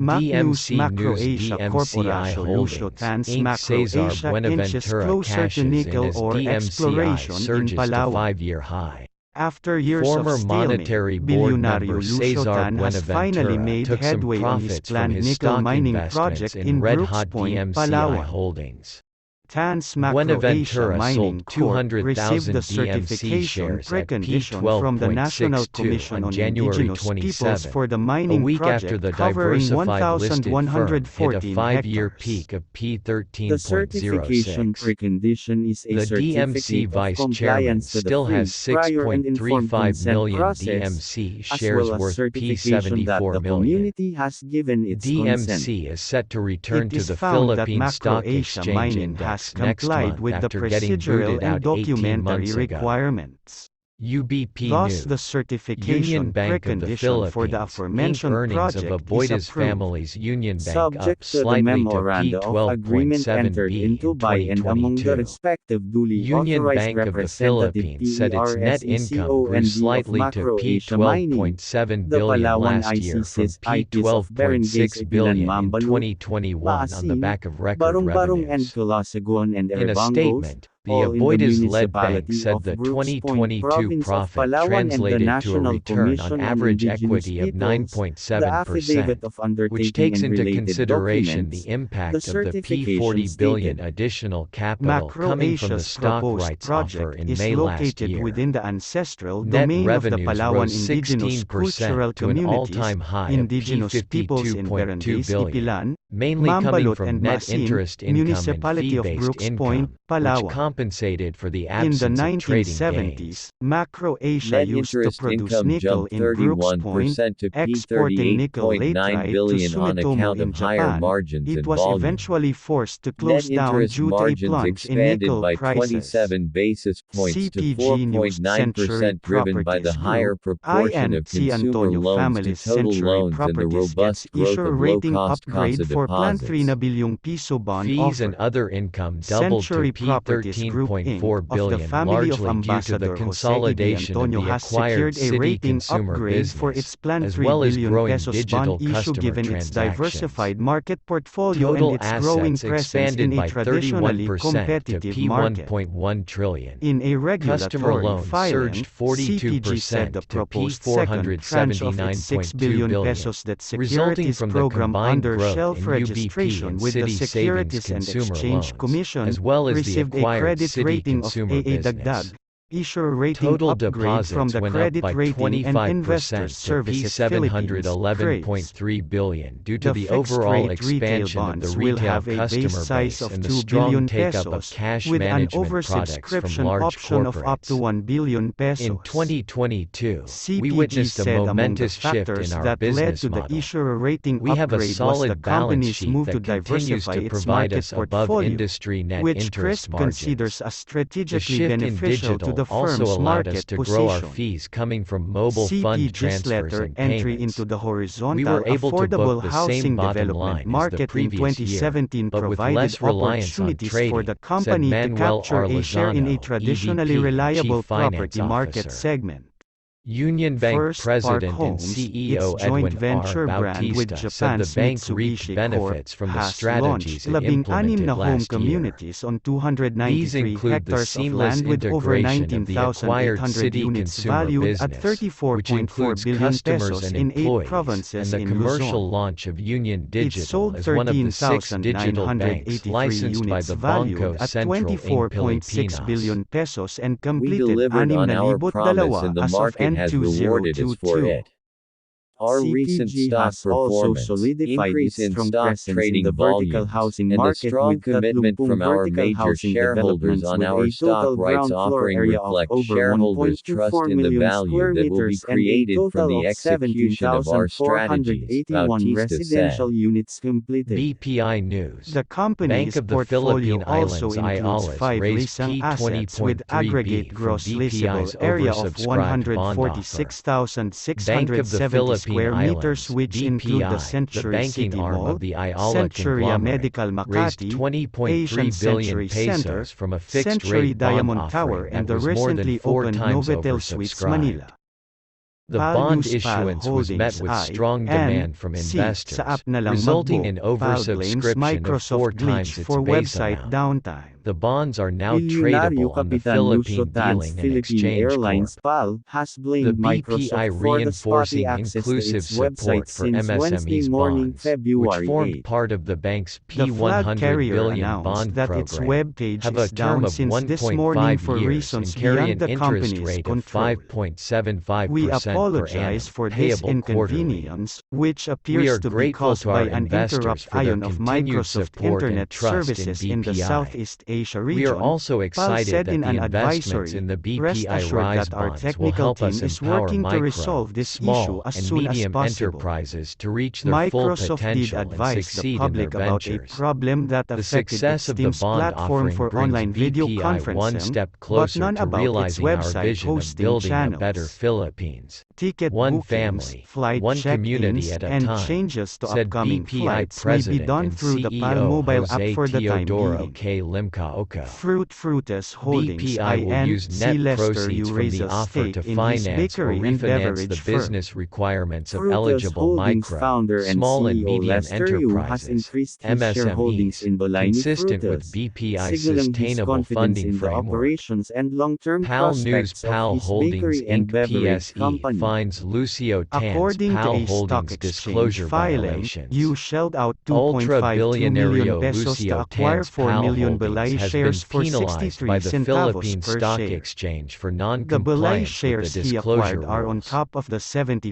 DMC Macro News Asia DMCI Corporation Holdings, Tans Inc. Macro Cesar Asia inches Buenaventura closer to cashes in nickel as ore DMCI exploration in surges to Palawan. 5-year high. After years Former of stalemate, Monetary Board member Billionario Lucio Cesar Tan has finally Buenaventura made took some headway on his profits from planned his nickel stock mining investments project in in Brooks red-hot Point, DMCI Palawan. holdings. Tan's Macro Asia Buenaventura Mining sold Corp. received 200,000 the DMC certification shares at precondition from the National P12.62 Commission on on January Indigenous Peoples 27, for the a mining week after the project covering diversified listed firm hit a 1,114 5-year hectares. peak of The certification P13.06. precondition is a The DMC certificate of vice chairman compliance to the still free, has prior and informed 6.35 consent million process, DMC as shares well as worth certification that P74 the million. community has given its consent. DMC is set to return It to is the found that Philippine Macro Stock Asia Exchange Mining has Index next complied month with the after getting procedural booted and out 18 documentary months ago. requirements. UBP Thus, the News. certification Union Bank of the precondition for the Philippines, Inc. aforementioned Earnings of project is Aboitiz approved. Family's Union Bank up Subject to the slightly to memoranda of agreement entered P12.7B into in by and among the 2022. respective duly Union authorized Bank of the representative Philippines said its net income grew PERSECOND of slightly to Macro Asia Mining, P12.7 the billion Palawan last year from ICC's IPs of Barangays P12.6 billion in Ipilan, 2021 on the Maasin, back of record Barong-Barong and revenues. Calasaguan and In a Erebangos, statement, the all in the Aboitiz-led bank municipality said of the Brooks Point, 2022 province of profit Palawan and the translated to a National return on Commission on average Indigenous equity of Peoples, the affidavit 9.7%, of which undertaking takes and into related consideration documents. the impact The of the certification P40 billion stated, additional capital Macro coming from the Asia's stock proposed rights offer project in is May last located year. within the ancestral Net domain of the revenues Palawan rose indigenous 16% cultural to an communities, all-time high of indigenous peoples in P52.2 Barangays billion, Ipilan, mainly coming Mambalot from and net Maasin, interest income and municipality of fee-based Brooks Point, income, which Palawan. compensated for the In the absence of trading 1970s, gains. Macro Asia Net used to interest produce income nickel jumped in Brooks Point, 31% to exporting nickel P38.9 laterite to billion on Sumitomo account in of higher Japan. margins It and was volume. eventually forced to Net close down interest due to a margins plunge in expanded nickel by prices. 27 basis points to CPG News 4.9%, Century driven by the Properties higher Group, proportion of INC consumer Antonio loans to Family's total Century loans and the Properties gets robust growth issuer of rating low-cost upgrade CASA for planned 3 deposits. na bilyong piso bond Fees and offer. other income doubled to Century Properties Group Inc. P13.4 of the billion, family of largely due to the Ambassador Jose E. consolidation of Antonio the has acquired secured a city rating consumer upgrade for its business, planned as 3 well as billion growing pesos digital bond issue customer given its transactions. diversified market portfolio Total and its growing assets presence expanded in a by traditionally 31% to competitive market. P1.1 trillion. In a Customer regulatory loans filing, surged CPG said 42% the to proposed second tranche of its 6 P479.2 billion billion, pesos debt resulting securities from the program combined under growth shelf in UBP registration and with the City Savings Securities and consumer Exchange loans, Commission, as well as the received a acquired credit city rating of consumer AA business. Dagdag, issuer rating Total upgrade from deposits the went up Credit by Rating and 25% Investors to Services Philippines, CRAIS. P711.3 billion due to The the overall fixed-rate retail expansion of the bonds will retail have a customer base size base of and the 2 strong billion take-up of pesos, cash with an management products from oversubscription large option of up to corporates. 1 billion In pesos. 2022, we CPG witnessed a said among the momentous shift factors in our that led business to the model. issuer rating We have a upgrade was the solid balance company's sheet move to that continues diversify to its provide market us above portfolio, industry net which interest CRISP margins. considers as The strategically shift in beneficial to digital the also firm's allowed us market to grow our position. fees coming from mobile fund CPG's transfers letter and entry payments. into the We horizontal were able to affordable book the housing same bottom development line as the market in previous year, 2017 but with provided less reliance on opportunities for the trading, said company to Manuel capture R. a share in a Lozano, traditionally EVP and reliable Chief Finance property market Officer. segment. Union Bank First Park President and Homes, CEO its joint Edwin R. venture brand with Bautista said the Japan's bank reaped Mitsubishi benefits Corp, from the has strategies launched it 16 implemented na home last year. communities on These 293 include the hectares of seamless land with over integration of the acquired 19,800 city units consumer valued at business, which 34.4 includes billion customers pesos and in 8 employees, and provinces the in commercial Luzon. launch of Union It Digital sold as one of the 6 digital banks 13,983 licensed by units the valued Bangko at Sentral Inc. 24.6 Pilipinas. billion pesos and We completed delivered on our 6,022 promise and the as of market end has rewarded us for 2022. it. Our recent CPG stock has also performance, solidified increase its in strong stock presence in trading the vertical volumes, housing and a market strong with commitment Tatlong from our vertical major housing shareholders developments on with our a stock total rights ground floor offering area of reflect over shareholders' trust 1.24 in the million value square that will be meters and a created from total the of execution of our strategies, 17,481 Bautista said. residential units completed. BPI News. The Bank company's of the portfolio Philippine also Islands includes IALAS 5 raised leasing assets with P20.3B aggregate from gross leasable BPI's area of oversubscribed bond offer. 146,670 Bank of the square Philippine meters, Islands which include the (BPI), the Century banking City arm Mall, of the Ayala Centuria conglomerate, Medical raised Makati, 20.3 Asian billion Century Center, pesos from a fixed-rate Century bond Diamond Tower offering and that the was more than recently 4 opened times Novotel Suites Manila. oversubscribed. The PAL bond News PAL issuance was met Holdings with I, strong N, demand from C, investors, sa app na lang resulting magbook. in PAL blames oversubscription of 4 Microsoft glitch times its for base website amount. downtime. The bonds are now Bilyonaryo tradable on the Kapitan Lucio Philippine Tan's Dealing and Philippine Exchange Airlines Corp. PAL has The blamed BPI Microsoft for the spotty reinforcing access to inclusive its website support for since Wednesday MSMEs morning, bonds, which February formed 8. part of the bank's The flag P100 carrier billion announced bond that its program, web page have a is term down of since this morning 1.5 for years reasons and carry beyond an the interest company's rate of control. 5.75% We per apologize annum, for this payable quarterly. inconvenience, which We appears are to be grateful caused to by our an investors interrupt for their ion of continued Microsoft support and Internet trust in services in the BPI. Southeast Asia We are region. also PAL excited said that in the an investments advisory, in the rest BPI assured Rise that our bonds will technical help us team is empower working to micro, resolve this issue small, as and soon as medium possible. enterprises to reach their full Microsoft did potential and advise the succeed in their public about a ventures. problem that The affected success its of the Teams bond platform offering for brings online video BPI one conferencing, step but closer none to about its realizing our website vision of hosting building a better channels. Philippines. Ticket One bookings, family, flight one community check-ins, at a and time, changes to said upcoming BPI flights may be President done and through the PAL CEO mobile app Jose for the time Teodoro being. K. Limcaoco. Fruitus Holdings BPI will use Inc. net Lester proceeds from the Urasa's offer stake to in his finance or bakery and refinance the beverage firm. business requirements of Fruitus eligible Holdings micro, founder and small and CEO medium Lester Yu has enterprises, increased his shareholdings MSMEs, in Balay consistent with Fruitus, BPI's signaling his sustainable confidence funding in the framework. operations and long-term PAL News prospects of PAL his Holdings bakery and Inc. beverage PSE company. finds Lucio Tan's According to PAL a stock Holdings exchange disclosure filing, violations. you shelled out 2.52 Ultra-billionario million pesos to Lucio acquire Tan's 4 PAL million Holdings Balay has been shares for penalized 63 by the centavos Philippine per Stock share. Exchange for The Balay non-compliance with the shares he disclosure acquired are on rules. top of the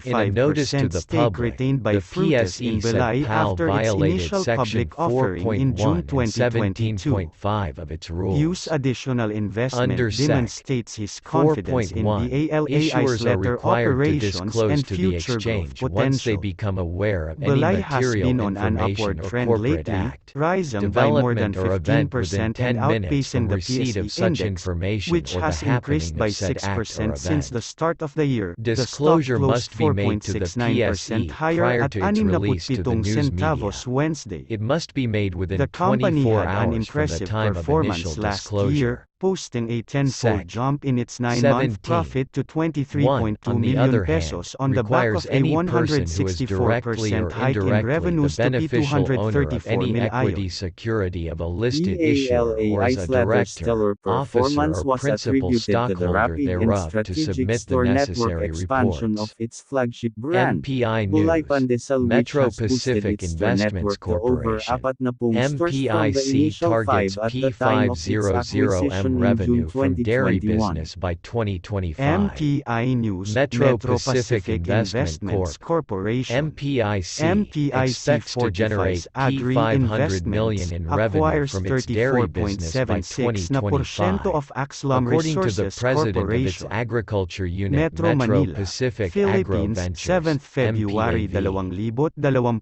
In a notice to 75% the stake public, retained by the Fruitus in PSE said Balay PAL after its violated initial Section public offering in June 4.1 and 2022. 17.5 of its Use rules. additional investment Under Sec. demonstrates his confidence in 4.1, the ALAI's issuers are letter required to operations disclose and to the future growth exchange once they potential. become aware of any Balay has material been on an information upward or trend corporate lately, act, rising by more than development or event within 15% and 10 minutes outpacing from the receipt of PSE such index, information which or the has increased happening by of said act or 6% since the event. start of the year. The stock Disclosure closed must be made to the 4.69% PSE higher prior at to its release to the 67 news media. centavos Wednesday. It must be made within The company 24 had an hours from the impressive time of performance initial last disclosure. year, posting a tenfold Sec. jump in its 9-month 17. profit to 1. 23.2 On the million other pesos hand, on the back requires of a any person who is directly 164% or hike in indirectly the revenues to beneficial owner of 234 any million. equity security of a listed issuer or as BALAI's a latter director, stellar officer performance or was principal attributed to the stockholder rapid and thereof to strategic submit the store network necessary expansion of reports. its flagship brand, MPI Bulay News, Pandesal, which Metro has boosted Pacific its store Investments network to over Corporation, 40 stores from the MPIC initial 5 targets at the time of its P500M acquisition in June revenue from dairy 2021. business by 2025. MPI News, Metro Pacific Investment Investments Corp. Corporation. MPIC expects to generate P500 million in revenue acquires from its dairy business by 34.76% 2025. of Axlam According to the Resources president of its Corporation. agriculture unit, Metro Manila, Pacific Agro Philippines, Ventures, 7th February MPAV. 2023.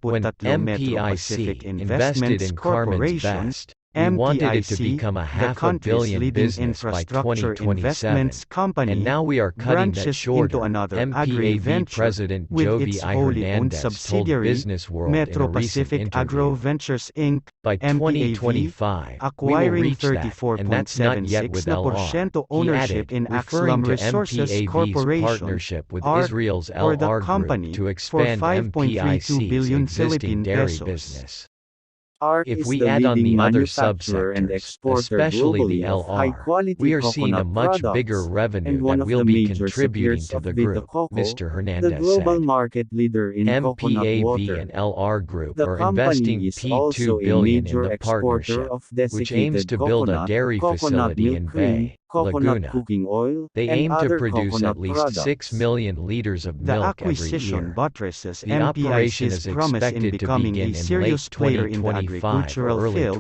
When Metro Pacific MPIC invested Investments in Carmen's Corporation, Best, we wanted it to MPIC, become a the half a country's billion leading business by infrastructure 2027, investments company, and now we are cutting that branches shorter. into another MPAV agri-venture, President with Jovi its I. wholly owned Hernandez told subsidiary, Business World in a Metro recent Pacific interview. Agro Ventures Inc., By MPAV, 2025, we will acquiring reach that, and that's not yet with LR. He ownership added, in referring Axlam to Resources MPAV's Corporation, partnership with ARC, Israel's or the LR company, Group to for expand 5.32 MPIC's billion existing Philippine dairy pesos. business. ARC If is we the add on leading the other manufacturer and subsectors, exporter especially globally the of LR, high-quality we are seeing a coconut much bigger products, revenue and one that of will the be major contributing suppliers to of the Vita group, Coco, Mr. the Hernandez global said. market leader in coconut MPAV water. and LR Group The are company investing is also P2 a billion in major the exporter partnership, of which aims desiccated to build a coconut, dairy coconut facility milk in cream, Bay, coconut Laguna. cooking oil, They and aim to other produce coconut at least 6 products. million liters of The milk every acquisition year. buttresses The operation MPIC's is promise in expected to becoming begin a in late serious player in the 2025 or agricultural early field,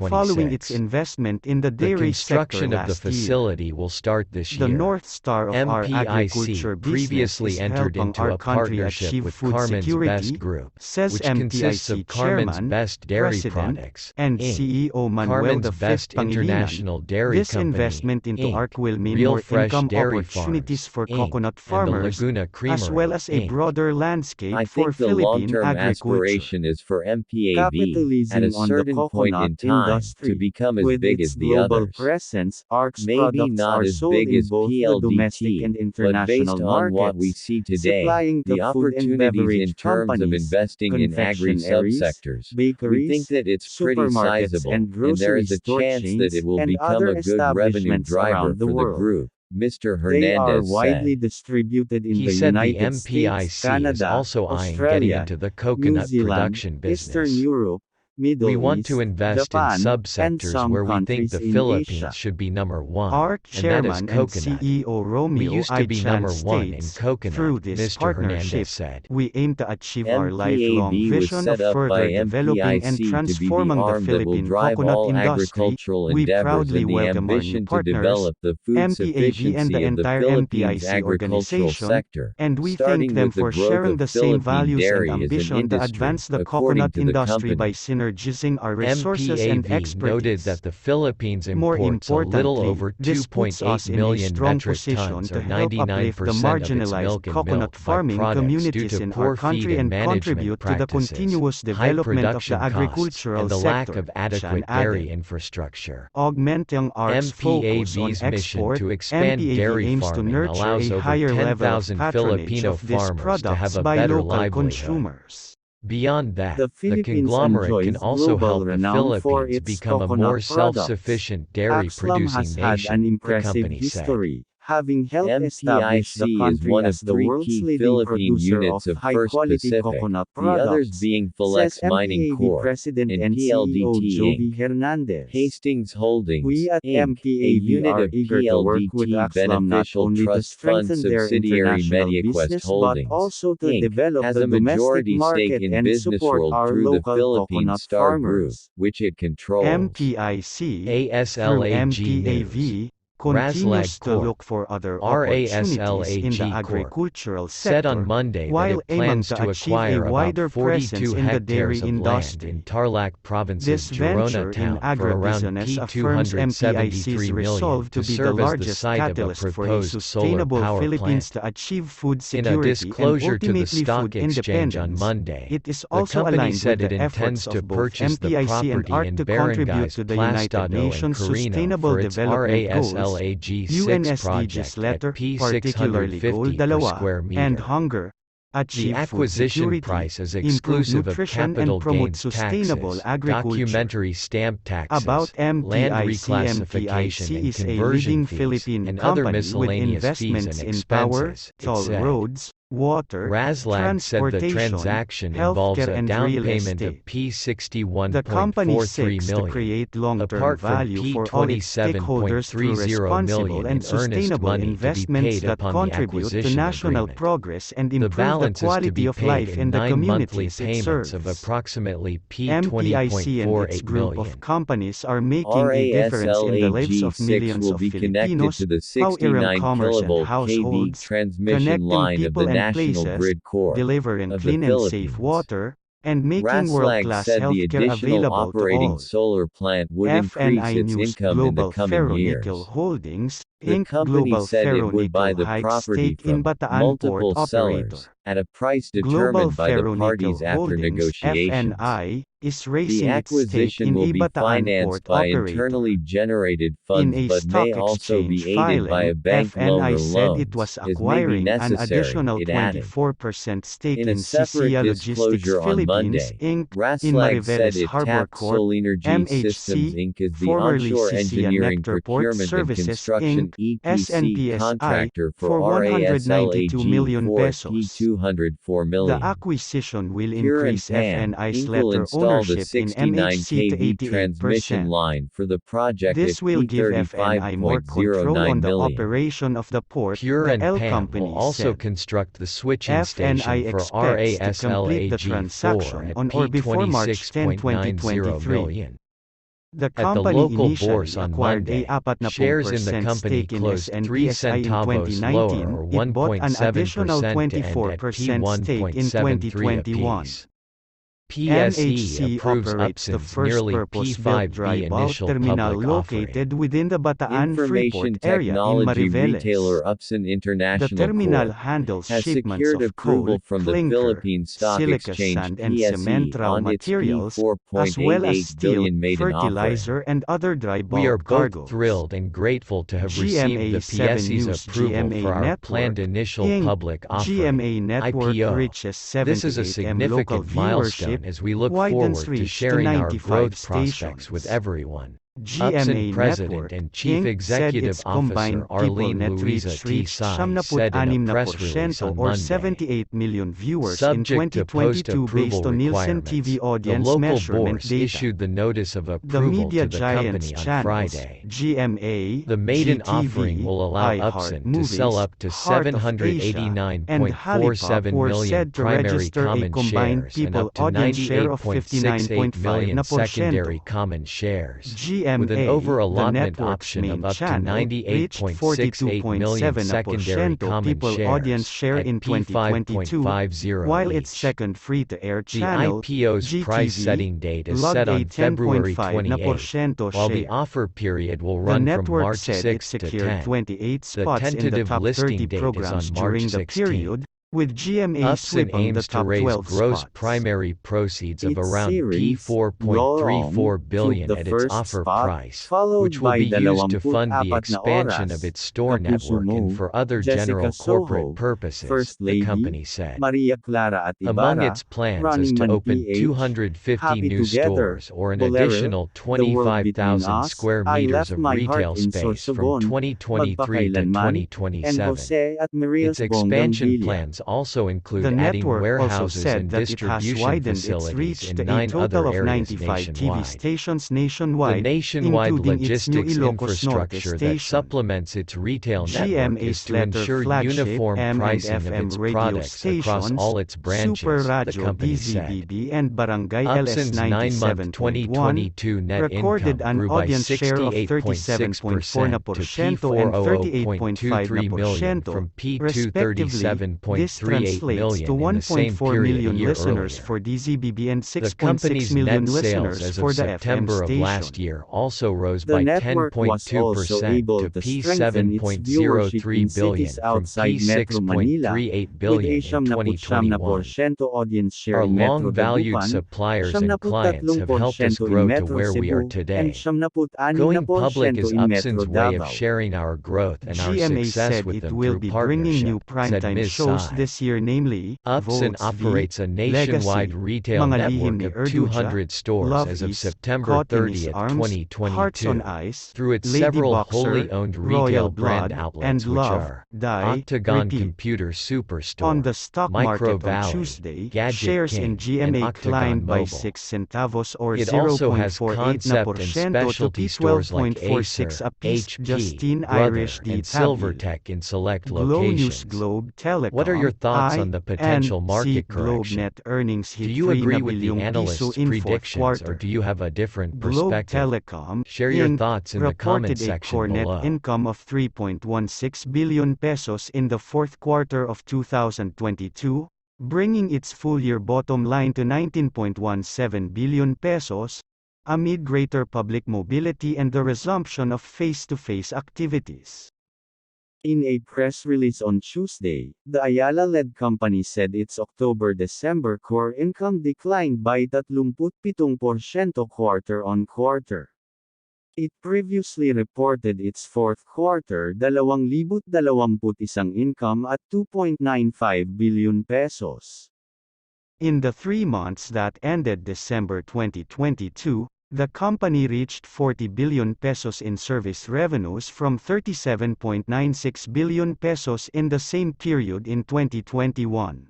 following its 2026. investment in the The dairy sector construction of the last year. facility will start this The year. North Star of our agriculture MPIC business previously is entered helping into our a country partnership achieve with food Carmen's security, Best Group, says which consists MPIC of Carmen's Chairman, Best Dairy President, Products, and Inc., CEO Manuel Carmen's V. Best Pangilinan. International Dairy This Company, investment Inc., to Inc., ARC will mean Real more Fresh income Dairy opportunities Farms, for Inc., coconut and the farmers, Laguna as Creamery, well as a Inc. broader landscape I for think the Philippine long-term agriculture. aspiration is for MPAV, at Capitalizing a on the certain point coconut in time, to industry. become as With big its as the global others. presence, ARC's Maybe products not are as sold big in as both the domestic PLDT, and but international based on what we markets, see today, supplying the to food and opportunities in beverage terms of companies, investing in confectionaries, agri-subsectors, we think bakeries, that it's pretty supermarkets sizable, and and there grocery is a store chance that it chains, will and become other a good revenue establishments driver around the for the world. group, Mr. They are Hernandez widely said. distributed in He the said the United States, MPIC is Canada, also eyeing getting Australia, into the New coconut Zealand, production Eastern business. Europe, We Middle want to East, invest in Japan, and subsectors some where we think countries the in Philippines Asia. should be number one, ARC and that is Chairman and coconut. CEO We Romeo used to I. be Chan number one in states, coconut, through this Mr. partnership, Hernandez said. we aim to achieve our lifelong MPAV was vision of set up further by developing and MPIC to be the transforming the arm that will Philippine drive coconut all industry. agricultural We endeavors proudly in the welcome our new ambition to partners, develop the food MPAV and sufficiency the of the entire Philippines MPIC agricultural organization, sector, and we thank starting them with the for growth sharing of the same Philippine values and dairy as an ambition to advance industry, the according coconut to the industry by company. synergizing our resources and MPAV noted expertise. that the Philippines More imports a little importantly, over this puts 2.8 us in a million strong metric position tons to or help uplift the 99% of its marginalized milk and coconut milk farming byproducts due communities to in poor our feed country and and management contribute to the practices, continuous high development of the production costs, agricultural and the lack sector, of Chan adequate dairy added. infrastructure. Augmenting ARC's focus on MPAV's mission export, to expand MPAV dairy aims to farming nurture allows a over higher level of 10,000 patronage Filipino of these farmers to have products a by better local livelihood. consumers. Beyond that, The the Philippines conglomerate can enjoys also global help the renown for Philippines its become a coconut more products. self-sufficient Axlam dairy-producing has had an nation, the impressive company said. history, having helped establish the MPIC is country one of as the three world's key leading Philippine producer units of of First high-quality Pacific, coconut the others products, being says Philex Mining MPAV Corp. President and and CEO PLDT Joby Inc. Hernandez. Hastings Holdings, We at Inc., a MPAV unit are of eager to work with PLDT Axlam not Beneficial only to Trust Fund strengthen their subsidiary international MediaQuest business but Holdings, also to Inc., develop has the a domestic majority stake market in and Business support World our through the local Philippine coconut Star Group, farmers. which it controls. MPIC, through ASLAG News. MPAV, Raslag continues to Corp. look for other opportunities in the RASLAG Corp. agricultural said on sector, Monday that while it aiming plans to to achieve a acquire about wider presence 42 in the dairy hectares of land industry. in Tarlac Province's This Girona venture in town for around agribusiness affirms MPIC's P273 million resolve to to be the serve as the largest site of a catalyst for a proposed solar sustainable power Philippines plant. to achieve food In a security and disclosure to the ultimately stock food exchange on independence. Monday, It is the also company aligned said with it the efforts intends to of both purchase the MPIC and property ARC in to contribute Barangays to the United Plastado and Nations Carino Sustainable for its Development Goals, RASLAG 6 UNSDG's project letter, at particularly Goal P650 per 2, square and meter. hunger, The achieve food acquisition security, price is improve exclusive of nutrition capital and promote gains sustainable taxes, agriculture. documentary stamp About taxes, land MPIC, reclassification MPIC and is a conversion leading fees, Philippine and other company with miscellaneous fees investments and in power, expenses, it toll said. roads, water, Raslag said the transportation, transaction involves healthcare a and down real payment estate. of P61.43 The company seeks to million, create long-term apart from value for all its stakeholders through P27.30 responsible million and in earnest sustainable money to be investments paid that upon the contribute to acquisition national agreement. progress and The improve the balance is to quality be of paid life in in the 9 monthly communities it payments of serves. approximately MPIC and its P20.48 group million. of companies are making a difference in the lives of RASLAG 6 millions will of be connected Filipinos, to the powering 69 commerce and kilovolt kV households, transmission connecting line of people the and National places, Grid Corp. delivering of the clean and safe Philippines. water, and making Raslag world-class said the healthcare additional available to operating all. solar plant would increase FNI its News income in the Global coming Ferronickel years. Holdings, The Inc. company Global said it would buy Ferronickel the hikes property stake in from Bataan multiple Port Operator. sellers at a price Global determined by the Ferronickel parties after Holdings, negotiations. FNI, is The raising its stake acquisition in will a be Bataan financed Port by Operator. internally generated In funds a but stock may also exchange be aided by a filing, bank loan FNI or said it loans, was as may be acquiring an necessary, additional it added. 24% stake In a in separate CCA Logistics disclosure on Philippines, Monday, Inc., in Raslag said Mariveles it Harbor tapped Corp., Solenergy Systems MHC, Inc. as the formerly onshore CCA engineering Nectar Port procurement and Services, construction Inc., EPC SNPSI, contractor for for 192 RASLAG million 4 pesos. P204 The million. acquisition will Pure and increase Pan, FNI's Inc. will letter install the ownership in 69 MHC to kV transmission 88%. line for the project at This will give FNI more control on P35.09 the million. operation of the port, Pure the and L Pan company will also said. construct the switching FNI station for expects to complete the RASLAG 4 transaction at on or before March 10, P26.90 2023. million. The At the company local initially bourse on acquired Monday, a 40% shares in the company stake in closed 3 SNPSI in centavos lower 2019. or It bought an additional 1.7% to end at 24% stake in P1.73 2021. apiece. PSE approves operates the Upson's first nearly purpose-built dry P5B bulk initial terminal public offering. located within the Bataan Freeport Information area in technology Mariveles. retailer Upson The International terminal Corp. handles has shipments secured of coal, approval from the clinker, Philippine Stock silica Exchange sand and cement PSE raw on its materials, as well as P4.88 steel, billion maiden offering. fertilizer and other dry We are bulk both cargoes. thrilled and grateful to have received the GMA7 PSE's News approval GMA for our Network, planned initial Inc. public offering GMA Network IPO. reaches This is a 78M local significant milestone viewership, as we look widens forward to reach to sharing our 95 growth prospects with stations. everyone. GMA Upson President Network, and Chief Inc. said Executive its combined Officer people Arlene net Louisa reach T. reached Sai said in a press release 76% on or Monday. 78 million viewers in Subject to 2022 based post-approval on Nielsen requirements, TV the audience local measurement bourse data. issued the notice of The approval media to the giant's company on channels, Friday. GMA, The maiden GTV, offering will allow iHeart Upson to Movies, sell up to Heart of Asia, and Halipop 789.47 were million said to primary register a common combined shares and people up to audience share of 98.68 million 59.5%. secondary common shares, with an GMA, over-allotment the network's option main of up to channel, reached 98.68 million secondary 42.7% common people audience shares share at in 2022, P5.50 while its each. second free-to-air The channel, IPO's price GTV, setting date is logged set a on February 10.5% 28, while the share. offer period will The run from network March said it 6 to secured 10. 28 The spots in the tentative top 30 listing date is programs on during March the 16. period, with GMA Upson sweeping the aims to top raise 12 gross spots. primary proceeds of Its around series, P4.34 Yong, billion took the at its first offer spot, price, followed which will by be used to 24 fund the na expansion of oras, its store Kapuso network and Mo, for other Jessica general corporate Soho, purposes, First the Lady, company said. Maria Clara at Among Ibarra, its plans is Running to Man open PH, 250 Happy new Together, stores or an Bolero, additional The World Between 25,000 Us, square I meters Left of My Heart retail in space from Sorsogon, 2023 to Magpakailanman, and 2027. Jose at Maria's Its expansion Bonggang Villa. plans also include The adding network also warehouses said and that it has distribution widened its facilities reach in to a 9 total other of areas 95 TV nationwide. stations The nationwide, nationwide including its new logistics Ilocos Norte infrastructure that station. supplements its retail network is GMA's to letter ensure flagship uniform M and pricing of FM its radio products across stations, all its Super branches, the Radio company said. DZBB and Barangay LS Upson's 9-month 97.1, 2022 net recorded income an grew by audience share of 68.6% to 37.4% and P400.23 million 38.5%, from respectively. This P237.38 translates to million in the same 1.4 period a million year listeners earlier. for DZBB and The 6.6 company's million net sales listeners as for of the FM September of last station. year also rose The by network was also 10.2% able to to strengthen its viewership in P7.03 billion cities from outside Metro Manila, P6.38 with billion a in 2021. 79% audience share Our in Metro long-valued Dagupan, suppliers and clients have helped us 73% in grow to Metro where we are Cebu, and today. 76% Going public is in Metro Upson's way of Davao. sharing our growth and our GMA success said with it them will through be bringing new partnership, said primetime Ms. shows Sai. this year, namely Upson Votes operates a V, nationwide Legacy, retail Mga Lihim network ni of Erduja, 200 stores Love as of East, September Caught in His 30, Arms, Hearts on 2022, Ice, through its Lady several Boxer, wholly owned Royal retail brand Blood, outlets, and which Love, are Die, Octagon Repeat. Computer On Superstore, the stock Micro market on Valley, Tuesday, Gadget shares in King, and GMA Octagon climbed by Mobile. 6 centavos or It also has 0.48% concept and to specialty stores like P12.46 Acer, apiece. HP, Justine Brother, Irish and D. Tabil, Silvertech in select Glow News, locations. Globe What are your Telecom, thoughts on the potential market Globe correction? net earnings Do hit you 3 agree na with the bilyong piso analysts' in fourth predictions or quarter. do you have a different Globe perspective? Telecom, Share your Inc. thoughts in the reported comment a section core net below. income of 3.16 billion pesos in the fourth quarter of 2022, bringing its full-year bottom line to 19.17 billion pesos, amid greater public mobility and the resumption of face-to-face activities. In a press release on Tuesday, the Ayala-led company said its October-December core income declined by 37% quarter-on-quarter. It previously reported its fourth quarter 2021 income at 2.95 billion pesos. In the 3 months that ended December 2022, the company reached 40 billion pesos in service revenues from 37.96 billion pesos in the same period in 2021.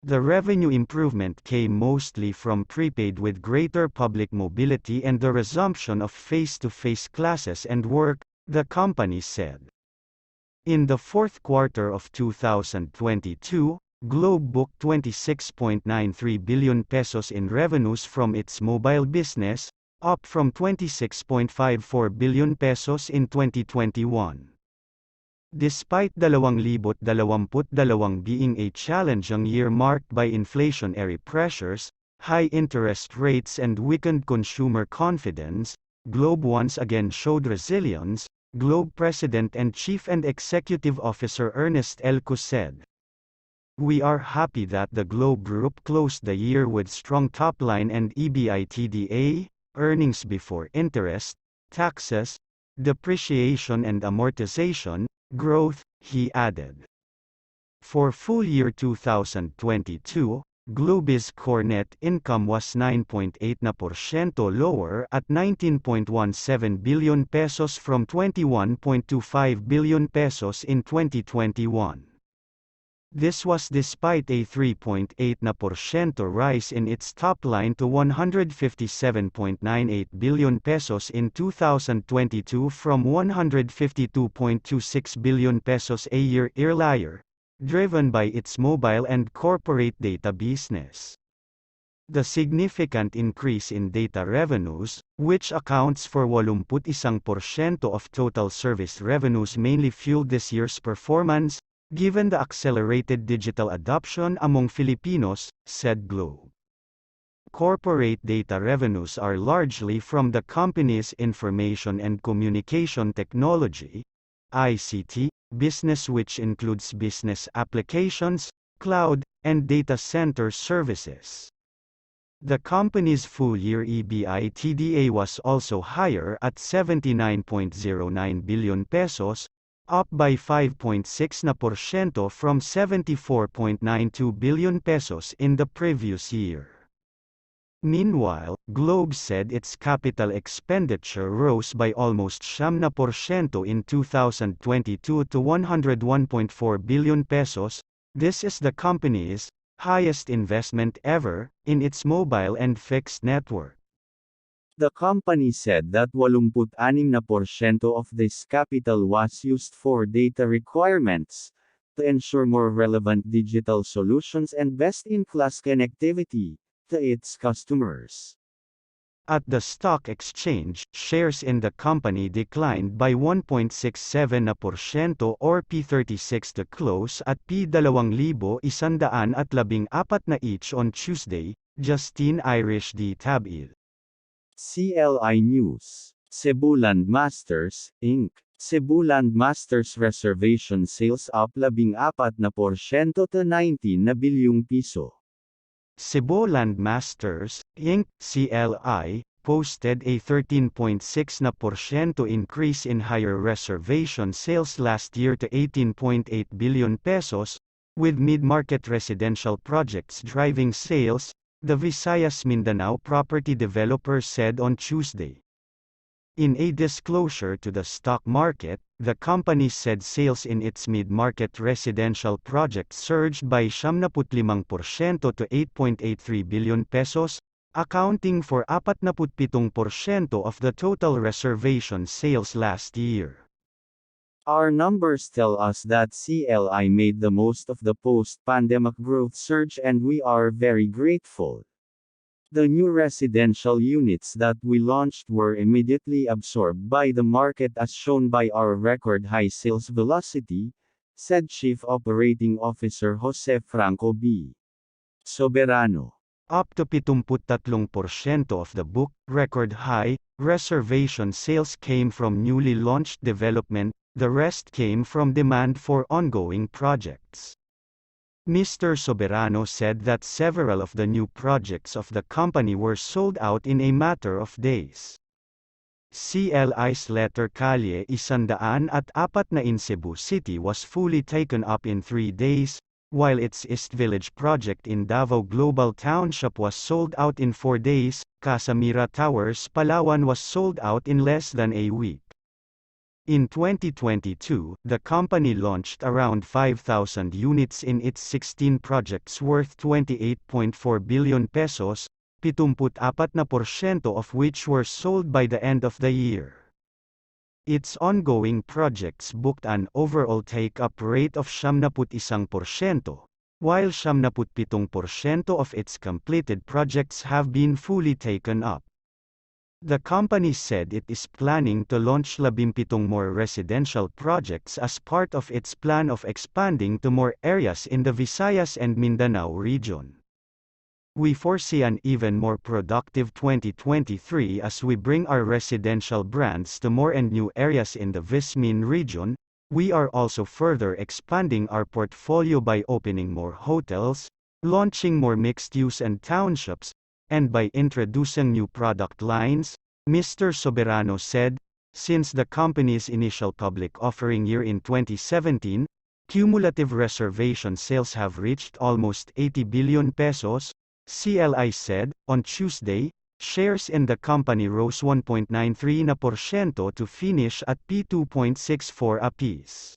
The revenue improvement came mostly from prepaid with greater public mobility and the resumption of face-to-face classes and work, the company said. In the fourth quarter of 2022, Globe booked 26.93 billion pesos in revenues from its mobile business, up from 26.54 billion pesos in 2021. Despite 2022 being a challenging year marked by inflationary pressures, high interest rates and weakened consumer confidence, Globe once again showed resilience, Globe President and Chief and Executive Officer Ernest Elcos said. We are happy that the Globe Group closed the year with strong top-line and EBITDA, earnings before interest, taxes, depreciation and amortization, growth, he added. For full year 2022, Globe's core net income was 9.8% lower at 19.17 billion pesos from 21.25 billion pesos in 2021. This was despite a 3.8% rise in its top line to 157.98 billion pesos in 2022 from 152.26 billion pesos a year earlier, driven by its mobile and corporate data business. The significant increase in data revenues, which accounts for 81% of total service revenues, mainly fueled this year's performance, given the accelerated digital adoption among Filipinos, said Globe. Corporate data revenues are largely from the company's information and communication technology (ICT) business, which includes business applications, cloud, and data center services. The company's full-year EBITDA was also higher at 79.09 billion pesos, up by 5.6% from 74.92 billion pesos in the previous year. Meanwhile, Globe said its capital expenditure rose by almost 9% in 2022 to 101.4 billion pesos. This is the company's highest investment ever in its mobile and fixed network. The company said that 86% of this capital was used for data requirements, to ensure more relevant digital solutions and best-in-class connectivity to its customers. At the stock exchange, shares in the company declined by 1.67% or P36 to close at P2,114 each on Tuesday. Justine Irish D. Tabil. CLI News. Cebu Landmasters, Inc. Cebu Landmasters reservation sales up 14% to 19 na bilyong piso. Cebu Landmasters, Inc. (CLI), posted a 13.6% increase in higher reservation sales last year to 18.8 billion pesos, with mid-market residential projects driving sales, the Visayas Mindanao property developer said on Tuesday. In a disclosure to the stock market, the company said sales in its mid-market residential projects surged by 75% to 8.83 billion pesos, accounting for 47% of the total reservation sales last year. Our numbers tell us that CLI made the most of the post-pandemic growth surge and we are very grateful. The new residential units that we launched were immediately absorbed by the market as shown by our record-high sales velocity, said Chief Operating Officer Jose Franco B. Soberano. Up to 73% of the book, record-high, reservation sales came from newly launched development, the rest came from demand for ongoing projects. Mr. Soberano said that several of the new projects of the company were sold out in a matter of days. CLI's Letter Calle 104 in Cebu City was fully taken up in 3 days, while its East Village project in Davao Global Township was sold out in 4 days. Casamira Towers, Palawan was sold out in less than a week. In 2022, the company launched around 5,000 units in its 16 projects worth 28.4 billion pesos, 74% of which were sold by the end of the year. Its ongoing projects booked an overall take-up rate of 71%, while 77% of its completed projects have been fully taken up. The company said it is planning to launch 17 more residential projects as part of its plan of expanding to more areas in the Visayas and Mindanao region. We foresee an even more productive 2023 as we bring our residential brands to more and new areas in the Vismin region. We are also further expanding our portfolio by opening more hotels, launching more mixed-use and townships, and by introducing new product lines, Mr. Soberano said. Since the company's initial public offering year in 2017, cumulative reservation sales have reached almost 80 billion pesos, CLI said. On Tuesday, shares in the company rose 1.93% to finish at P2.64 apiece.